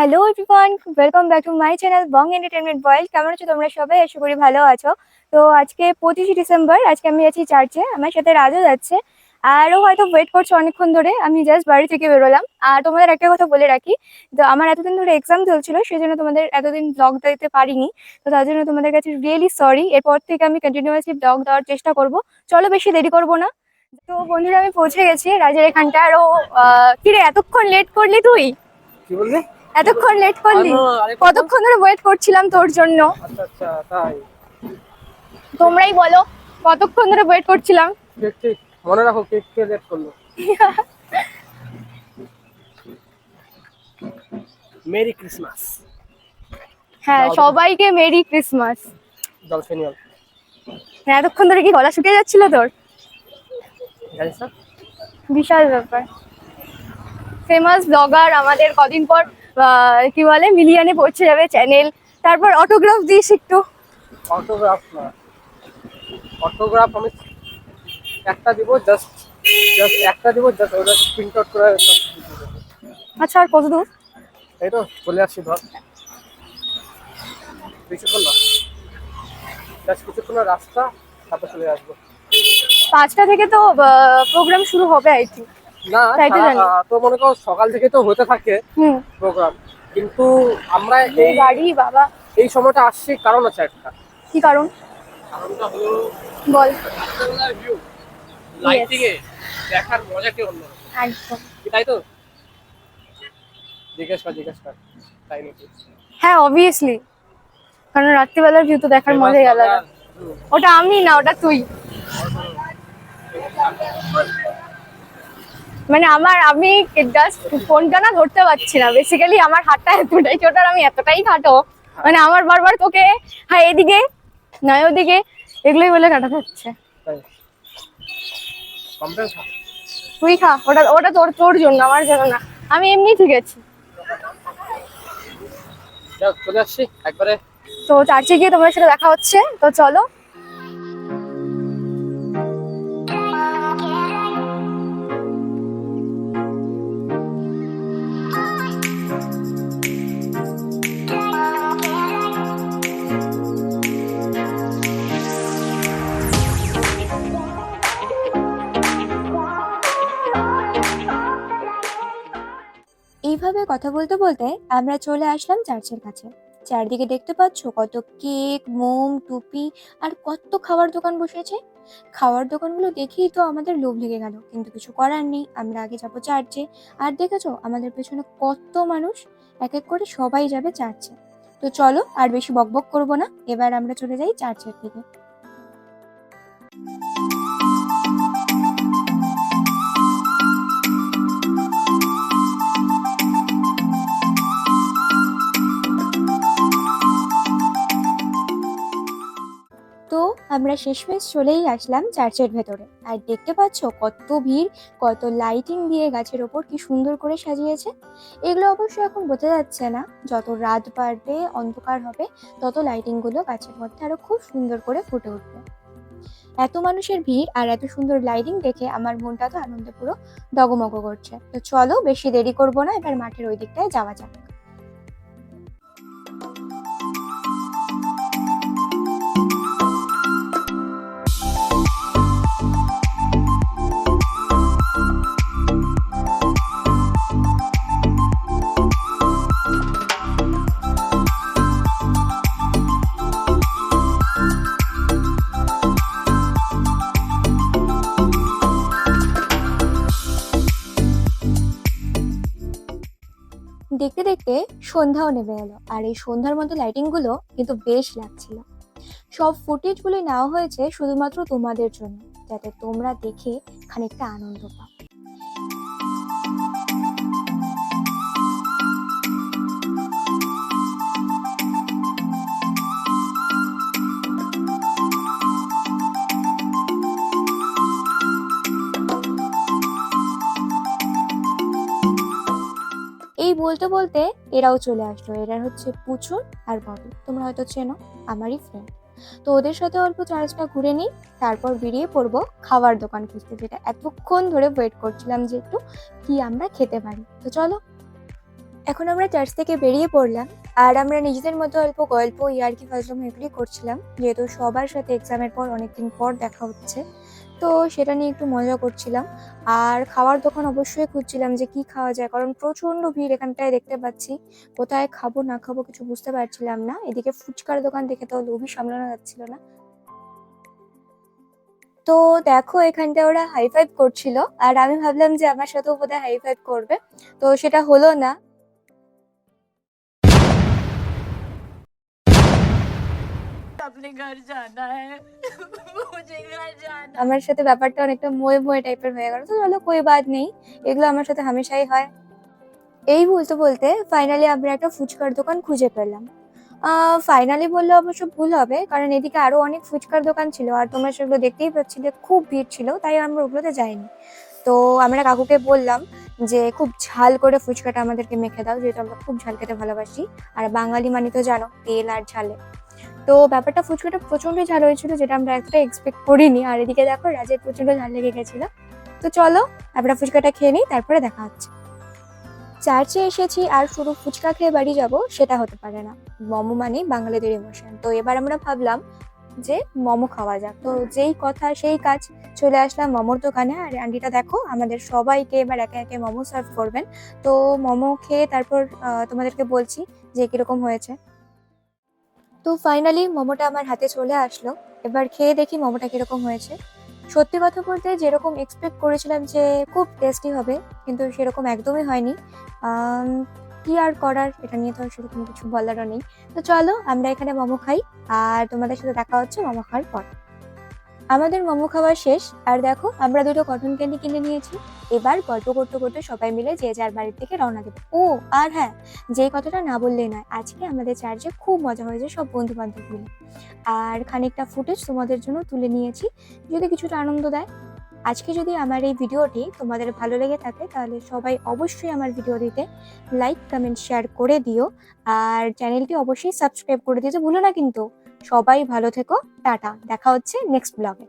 Hello everyone, welcome back to my channel Bong entertainment world. কেমন আছো তোমরা সবাই? আশা করি ভালো আছো। তো আজকে 25 ডিসেম্বর, আজকে আমি আছি চার্চে, আমার সাথে রাজও যাচ্ছে। আরও হয়তো ওয়েট করছে অনেকক্ষণ ধরে। আমি জাস্ট বাড়ি থেকে বেরোলাম। আর তোমাদের একটা কথা বলে রাখি, তো আমার এতদিন ধরে এক্সাম চলছিল, সেই জন্য তোমাদের এতদিন ব্লগ দিতে পারিনি। তো তার জন্য তোমাদের কাছে রিয়েলি সরি। এরপর থেকে আমি কন্টিনিউয়াসলি ব্লগ দেওয়ার চেষ্টা করব। চলো বেশি দেরি করবো না। তো বন্ধুরা, আমি পৌঁছে গেছি রাজের এখানটা। আরও কিরে, এতক্ষণ লেট করলি তুই? কি বললি? এতক্ষণ লেট করলি? কতক্ষণ ধরে ওয়েট করছিলাম তোর জন্য। আচ্ছা আচ্ছা, তাই? তোমরাই বলো কতক্ষণ ধরে ওয়েট করছিলাম। ঠিক ঠিক, মনে রাখো কে কে লেট করলো। Merry Christmas. হ্যাঁ, সবাইকে মেরি ক্রিসমাস। জল খেয়ে নিও। এতক্ষণ ধরে কি গলা শুকিয়ে যাচ্ছিল তোর? জানিস না? বিশাল ব্যাপার। ফেমাস ব্লগার আমাদের কদিন পর কি বলে মিলিয়নে পৌঁছে যাবে চ্যানেল। তারপর অটোগ্রাফ দিস একটু। অটোগ্রাফ না, অটোগ্রাফ আমি একটা দিব, জাস্ট জাস্ট একটা দিব, জাস্ট ওটা প্রিন্ট আউট করে সব দিয়ে দেবো। আচ্ছা, আর কত দূর? এই তো চলে আসছি, ধর কিছুক্ষণ না, জাস্ট কিছুক্ষণ রাস্তা, তারপর চলে আসবো। 5টা থেকে তো প্রোগ্রাম শুরু হবে আই থিঙ্ক। না, তাই তো জানি। তো মনে করো সকাল থেকে তো হতে থাকে হুম। প্রোগ্রাম, কিন্তু আমরা এই গাড়ি বাবা। এই সময়টা আসছি কারণ আছে একটা। কি কারণ? কারণটা হলো বল। রাত্রেবেলার ভিউ, লাইটিং এ দেখার মজাটাই অন্যরকম। একদম। তাই তো? জিজ্ঞেস কর তাই নাকি? হ্যাঁ, অবভিয়াসলি। কারণ রাত্রিবেলার ভিউ তো দেখার মজাই আলাদা। ওটা আমি না, ওটা তুই। মানে আমি জাস্ট ফোনটা না ধরতে পারছি না। বেসিক্যালি আমার হাতটা এতটাই ছোট আর আমি এতটাই খাটো, মানে আমার বারবার তোকে হ্যাঁ এদিকে নয় ওদিকে এগুলোই বলে কাটাতে হচ্ছে। তাই কমপ্লেন খা। তুই খা, ওটা ওটা তোর তোর জন্য, আমার জন্য না। আমি এমনি ঠিক আছি। যাও, চলে আসছি একবারে। তো চার্চে গিয়ে তোমার সাথে দেখা হচ্ছে, তো চলো। এইভাবে কথা বলতে বলতে আমরা চলে আসলাম চার্চের কাছে। চারদিকে দেখতে পাচ্ছ কত কেক, মোম, টুপি আর কত খাবার দোকান বসেছে। খাওয়ার দোকানগুলো দেখেই তো আমাদের লোভ লেগে গেল, কিন্তু কিছু করার নেই, আমরা আগে যাবো চার্চে। আর দেখেছো আমাদের পেছনে কত মানুষ, এক এক করে সবাই যাবে চার্চে। তো চলো আর বেশি বকবক করবো না, এবার আমরা চলে যাই চার্চের দিকে। তো আমরা শেষমেশ চলেই আসলাম চার্চের ভেতরে। আর দেখতে পাচ্ছ কত ভিড়, কত লাইটিং দিয়ে গাছের ওপর কি সুন্দর করে সাজিয়েছে। এগুলো অবশ্য এখন বোঝা যাচ্ছে না, যত রাত বাড়বে অন্ধকার হবে তত লাইটিং গুলো গাছের মধ্যে আরো খুব সুন্দর করে ফুটে উঠবে। এত মানুষের ভিড় আর এত সুন্দর লাইটিং দেখে আমার মনটা তো আনন্দে পুরো ডগমগ করছে। তো চলো বেশি দেরি করবো না, এবার মাঠের ওই দিকটায় যাওয়া যাক। দেখতে দেখতে সন্ধ্যাও নেমে এলো, আর এই সন্ধ্যার মধ্যে লাইটিং গুলো কিন্তু বেশ লাগছিল। সব ফুটেজ গুলো নেওয়া হয়েছে শুধুমাত্র তোমাদের জন্য, যাতে তোমরা দেখে খানিকটা আনন্দ পাও। এই বলতে বলতে এরাও চলে আসলো। এরা হচ্ছে পুচুর আর ববি, তোমরা হয়তো চেনো, আমারই ফ্রেন্ড। তো ওদের সাথে অল্প চার্চটা ঘুরে নিই, তারপর বেরিয়ে পড়বো খাবার দোকান খুঁজতে, যেটা এতক্ষণ ধরে ওয়েট করছিলাম যে একটু কি আমরা খেতে পারি। তো চলো। এখন আমরা চার্চ থেকে বেরিয়ে পড়লাম, আর আমরা নিজেদের মধ্যে অল্প গল্প ইয়ার্কি ফাজলামো এগুলি করছিলাম, যেহেতু সবার সাথে এক্সামের পর অনেকদিন পর দেখা হচ্ছে। তো সেটা নিয়ে একটু মজা করছিলাম। আর খাওয়ার দোকান অবশ্যই খুঁজছিলাম যে কি খাওয়া যায়, কারণ প্রচন্ড ভিড় এখানটায় দেখতে পাচ্ছি। কোথায় খাবো না খাবো কিছু বুঝতে পারছিলাম না। এদিকে ফুচকার দোকান দেখে তো লোভই সামলানো যাচ্ছিল না। তো দেখো এখানটায় ওরা হাই ফাইভ করছিল, আর আমি ভাবলাম যে আমার সাথেও বোধহয় হাই ফাইভ করবে, তো সেটা হলো না। अपने घर जाना है मुझे घर जाना আমার সাথে ব্যাপারটা অনেকটা ময়ে ময়ে টাইপের হয়ে গেল। তো চলো কোই বাদ নেই, এগুলো আমার সাথে হামেশাই হয়। এই বলতে বলতে ফাইনালি আমরা একটা ফুচকার দোকান খুঁজে পেলাম। ফাইনালি বললে অবশ্য ভুল হবে, কারণ এদিকে আরো অনেক ফুচকার দোকান ছিল, আর তোমরা সেগুলো দেখতেই পাচ্ছিলে খুব ভিড় ছিল, তাই আমরা ওগুলোতে যাইনি। তো আমরা কাকুকে বললাম যে খুব ঝাল করে ফুচকাটা আমাদেরকে মেখে দাও, যেহেতু আমরা খুব ঝাল খেতে ভালোবাসি, আর বাঙালি মানে তো জানো তেল আর ঝালে। তো ব্যাপারটা ফুচকাটা প্রচন্ড ঝাল হয়েছিল, যেটা আমরা এতটা এক্সপেক্ট করিনি। আর এদিকে দেখো রাজের প্রচন্ড ঝাল লেগে গেছিল। তো চলো আমরা ফুচকাটা খেয়ে নিই, তারপরে দেখা হচ্ছে। চার্চে এসেছি আর শুধু ফুচকা খেয়ে বাড়ি যাব, সেটা হতে পারে না। মোমো মানে বাঙালিদের ইমোশন। তো এবার আমরা ভাবলাম যে মোমো খাওয়া যাক। তো যেই কথা সেই কাজ, চলে আসলাম মোমোর দোকানে। আর আন্টিটা দেখো আমাদের সবাইকে এবার একে একে মোমো সার্ভ করবেন। তো মোমো খেয়ে তারপর তোমাদেরকে বলছি যে কিরকম হয়েছে। তো ফাইনালি মোমোটা আমার হাতে চলে আসলো। এবার খেয়ে দেখি মোমোটা কিরকম হয়েছে। সত্যি কথা বলতে যেরকম এক্সপেক্ট করেছিলাম যে খুব টেস্টি হবে, কিন্তু সেরকম একদমই হয়নি। আম, কি আর করার, এটা নিয়ে তো আর সেরকম কিছু বলারও নেই। তো চলো আমরা এখানে মোমো খাই, আর তোমাদের সাথে দেখা হচ্ছে মোমো খাওয়ার পর। আমাদের মোমো খাওয়া শেষ, আর দেখো আমরা দুটো কটন ক্যান্ডি কিনে নিয়েছি। এবার গল্প করতে করতে সবাই মিলে যে যার বাড়ির থেকে রওনা দেবো। ও আর হ্যাঁ, যেই কথাটা না বললেই নয়, আজকে আমাদের চার্চে খুব মজা হয়েছে সব বন্ধু বান্ধব মিলে। আর খানিকটা ফুটেজ তোমাদের জন্য তুলে নিয়েছি, যদি কিছুটা আনন্দ দেয়। আজকে যদি আমার এই ভিডিওটি তোমাদের ভালো লেগে থাকে, তাহলে সবাই অবশ্যই আমার ভিডিওটিতে লাইক কমেন্ট শেয়ার করে দিও, আর চ্যানেলটি অবশ্যই সাবস্ক্রাইব করে দিতে ভুলো না কিন্তু। সবাই ভালো থেকো, টাটা, দেখা হচ্ছে নেক্সট ব্লগে।